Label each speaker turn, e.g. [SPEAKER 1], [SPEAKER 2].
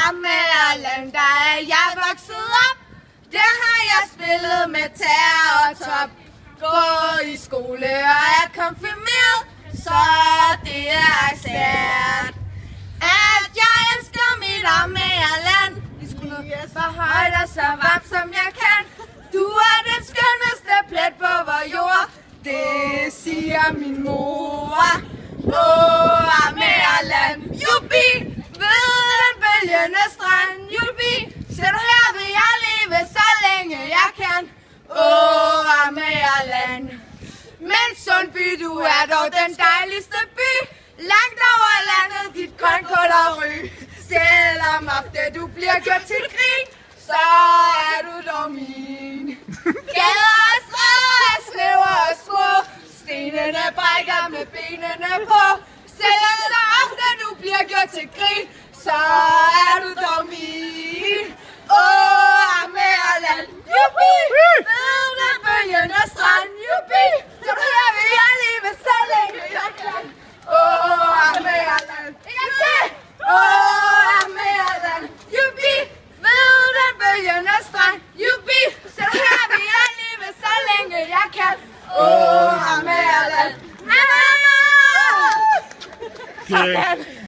[SPEAKER 1] Amagerland, der er jeg vokset op. Der har jeg spillet med tær og top. Gået i skole og er konfirmeret, så det er sært. At jeg elsker mit Amagerland. Så højt og så varmt som jeg kan. Du er den skønneste plet på vor jord. Det siger min mor. Åh, Amagerland, jubi, ved den bølgende strand, jubi. Så her vil jeg leve, så længe jeg kan. Åh, Amagerland. Men Sundby, du er dog den dejligste by. Langt over landet, dit grønkål og ry. Selvom ofte du bliver gjort til grin, så er du dog min. Gader og stræder er snævre og små. Stenene brækker med benene på. Selvom så ofte du bliver gjort til grin, så er du dog min. Åh, Amagerland, jubi! Ved den bølgende strand, jubi! Så her vil jeg leve, så længe jeg kan. Åh, Amagerland, en til! Åh, Amagerland, jubi! Ved den bølgende strand, jubi! Så her vil jeg leve, så længe jeg kan. Åh, Amagerland, Amagerland! Sådan!